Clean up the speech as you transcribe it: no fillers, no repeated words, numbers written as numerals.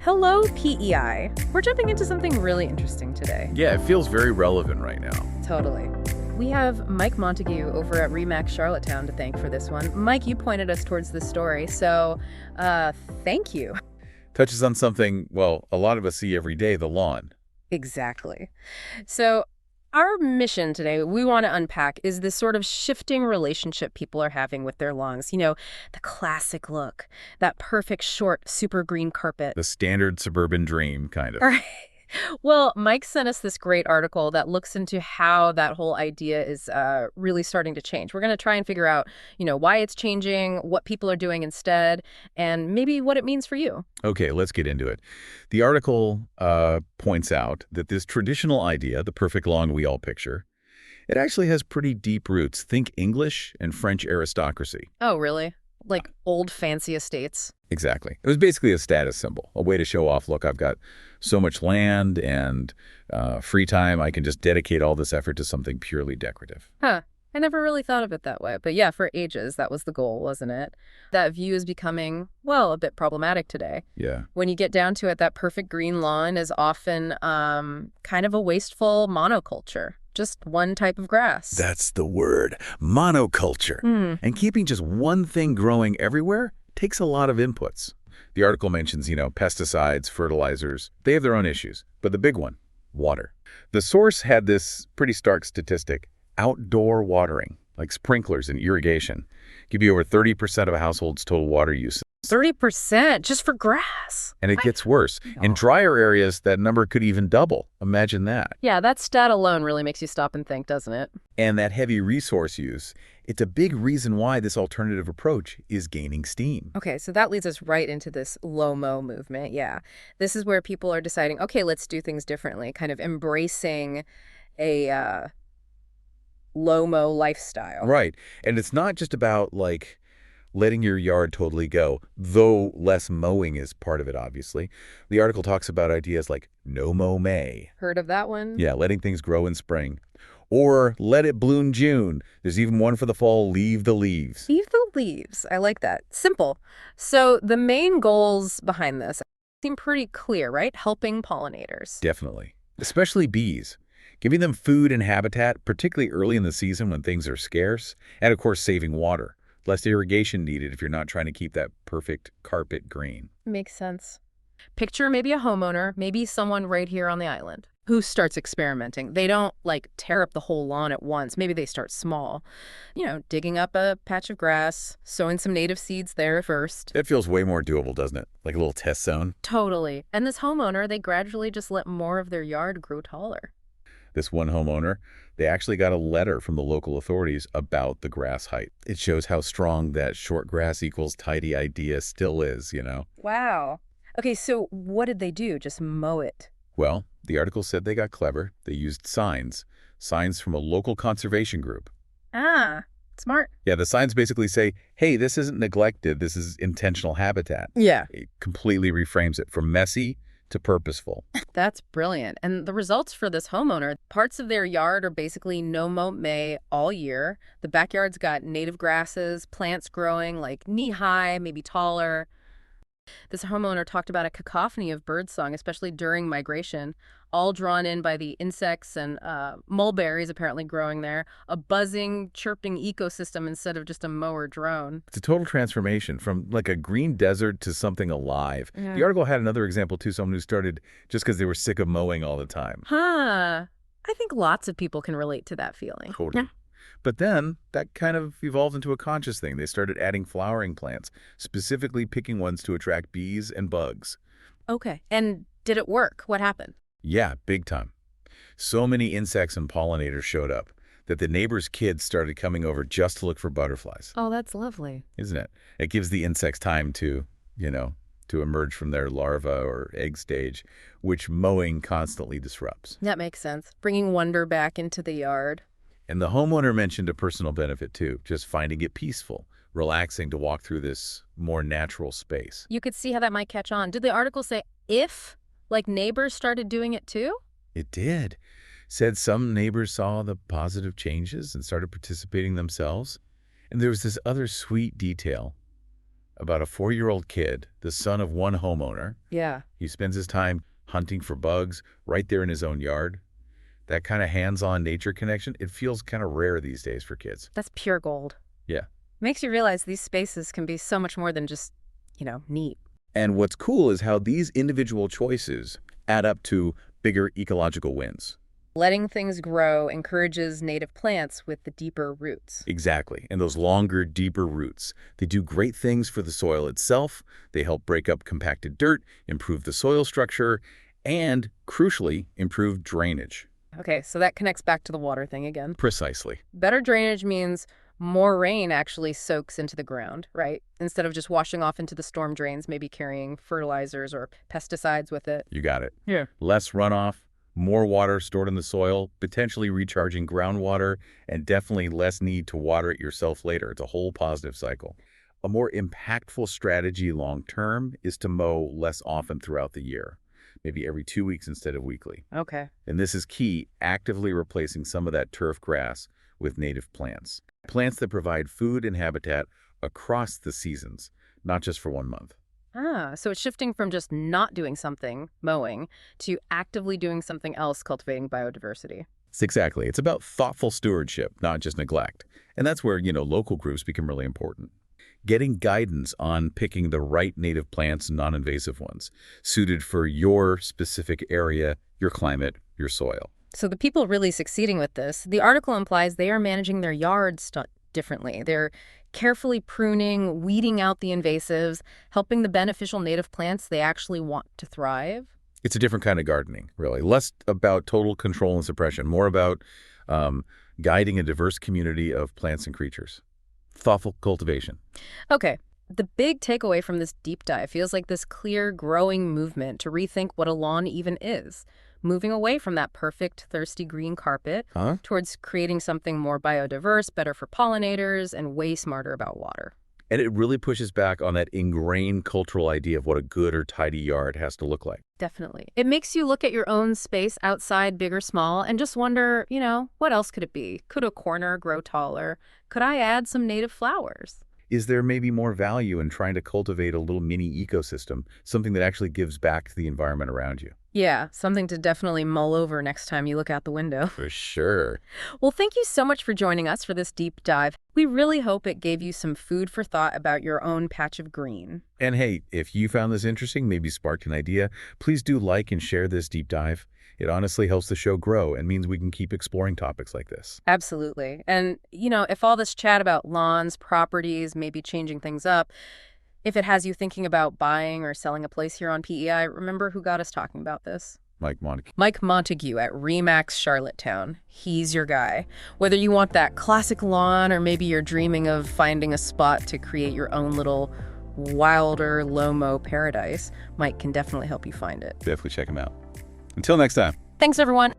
Hello, PEI. We're jumping into something really interesting today. Yeah, it feels very relevant right now. Totally. We have Mike Montague over at Remax Charlottetown to thank for this one. Mike, you pointed us towards this story, so thank you. Touches on something, well, a lot of us see every day, the lawn. Exactly. So our mission today, we want to unpack, is this sort of shifting relationship people are having with their lawns. You know, the classic look, that perfect short, super green carpet. The standard suburban dream, kind of. All right. Well, Mike sent us this great article that looks into how that whole idea is really starting to change. We're going to try and figure out, why it's changing, what people are doing instead, and maybe what it means for you. Okay, let's get into it. The article points out that this traditional idea, the perfect lawn we all picture, it actually has pretty deep roots. Think English and French aristocracy. Oh, really? Like old fancy estates? Exactly. It was basically a status symbol, a way to show off, look, I've got so much land and free time, I can just dedicate all this effort to something purely decorative. Huh. I never really thought of it that way. But yeah, for ages, that was the goal, wasn't it? That view is becoming, well, a bit problematic today. Yeah. When you get down to it, that perfect green lawn is often kind of a wasteful monoculture. Just one type of grass. That's the word, monoculture. And keeping just one thing growing everywhere takes a lot of inputs. The article mentions, pesticides, fertilizers. They have their own issues. But the big one, water. The source had this pretty stark statistic. Outdoor watering, like sprinklers and irrigation, give you over 30% of a household's total water use. 30% just for grass. And it gets worse. In drier areas, that number could even double. Imagine that. Yeah, that stat alone really makes you stop and think, doesn't it? And that heavy resource use, it's a big reason why this alternative approach is gaining steam. Okay, so that leads us right into this low-mow movement, yeah. This is where people are deciding, okay, let's do things differently, kind of embracing a low-mow lifestyle. Right. And it's not just about, letting your yard totally go, though less mowing is part of it, obviously. The article talks about ideas like Mow May. Heard of that one? Yeah, letting things grow in spring. Or let it bloom June. There's even one for the fall, leave the leaves. Leave the leaves. I like that. Simple. So the main goals behind this seem pretty clear, right? Helping pollinators. Definitely. Especially bees. Giving them food and habitat, particularly early in the season when things are scarce. And, of course, saving water. Less irrigation needed if you're not trying to keep that perfect carpet green. Makes sense. Picture maybe a homeowner, maybe someone right here on the island, who starts experimenting. They don't, tear up the whole lawn at once. Maybe they start small. Digging up a patch of grass, sowing some native seeds there first. That feels way more doable, doesn't it? Like a little test zone. Totally. And this homeowner, they gradually just let more of their yard grow taller. This one homeowner, they actually got a letter from the local authorities about the grass height. It shows how strong that short grass equals tidy idea still is, Wow. Okay, so what did they do? Just mow it? Well, the article said they got clever. They used signs from a local conservation group. Ah, smart. Yeah, the signs basically say, hey, this isn't neglected. This is intentional habitat. Yeah. It completely reframes it from messy to purposeful. That's brilliant. And the results for this homeowner, parts of their yard are basically no mow May all year. The backyard's got native grasses, plants growing like knee-high, maybe taller. This homeowner talked about a cacophony of birdsong, especially during migration, all drawn in by the insects and mulberries apparently growing there, a buzzing, chirping ecosystem instead of just a mower drone. It's a total transformation from a green desert to something alive. Yeah. The article had another example, too, someone who started just because they were sick of mowing all the time. Huh. I think lots of people can relate to that feeling. Totally. Yeah. But then that kind of evolved into a conscious thing. They started adding flowering plants, specifically picking ones to attract bees and bugs. Okay. And did it work? What happened? Yeah, big time. So many insects and pollinators showed up that the neighbors' kids started coming over just to look for butterflies. Oh, that's lovely. Isn't it? It gives the insects time to emerge from their larva or egg stage, which mowing constantly disrupts. That makes sense. Bringing wonder back into the yard. And the homeowner mentioned a personal benefit, too, just finding it peaceful, relaxing to walk through this more natural space. You could see how that might catch on. Did the article say if, neighbors started doing it too? It did. Said some neighbors saw the positive changes and started participating themselves. And there was this other sweet detail. about a 4-year-old kid, the son of one homeowner. Yeah. He spends his time hunting for bugs right there in his own yard. That kind of hands-on nature connection, it feels kind of rare these days for kids. That's pure gold. Yeah. Makes you realize these spaces can be so much more than just, neat. And what's cool is how these individual choices add up to bigger ecological wins. Letting things grow encourages native plants with the deeper roots. Exactly. And those longer, deeper roots, they do great things for the soil itself. They help break up compacted dirt, improve the soil structure, and, crucially, improve drainage. Okay, so that connects back to the water thing again. Precisely. Better drainage means more rain actually soaks into the ground, right? Instead of just washing off into the storm drains, maybe carrying fertilizers or pesticides with it. You got it. Yeah. Less runoff, more water stored in the soil, potentially recharging groundwater, and definitely less need to water it yourself later. It's a whole positive cycle. A more impactful strategy long-term is to mow less often throughout the year, maybe every 2 weeks instead of weekly. Okay. And this is key, actively replacing some of that turf grass with native plants. Plants that provide food and habitat across the seasons, not just for 1 month. So it's shifting from just not doing something, mowing, to actively doing something else, cultivating biodiversity. Exactly. It's about thoughtful stewardship, not just neglect. And that's where, local groups become really important. Getting guidance on picking the right native plants, non-invasive ones, suited for your specific area, your climate, your soil. So the people really succeeding with this, the article implies they are managing their yards differently. They're carefully pruning, weeding out the invasives, helping the beneficial native plants they actually want to thrive. It's a different kind of gardening, really. Less about total control and suppression, more about guiding a diverse community of plants and creatures. Thoughtful cultivation. Okay. The big takeaway from this deep dive feels like this clear, growing movement to rethink what a lawn even is. Moving away from that perfect, thirsty green carpet towards creating something more biodiverse, better for pollinators, and way smarter about water. And it really pushes back on that ingrained cultural idea of what a good or tidy yard has to look like. Definitely. It makes you look at your own space outside, big or small, and just wonder, what else could it be? Could a corner grow taller? Could I add some native flowers? Is there maybe more value in trying to cultivate a little mini ecosystem, something that actually gives back to the environment around you? Yeah, something to definitely mull over next time you look out the window. For sure. Well, thank you so much for joining us for this deep dive. We really hope it gave you some food for thought about your own patch of green. And hey, if you found this interesting, maybe sparked an idea, please do like and share this deep dive. It honestly helps the show grow and means we can keep exploring topics like this. Absolutely. And, if all this chat about lawns, properties, maybe changing things up, if it has you thinking about buying or selling a place here on PEI, remember who got us talking about this? Mike Montague. Mike Montague at Remax Charlottetown. He's your guy. Whether you want that classic lawn or maybe you're dreaming of finding a spot to create your own little wilder, low-mow paradise, Mike can definitely help you find it. Definitely check him out. Until next time. Thanks, everyone.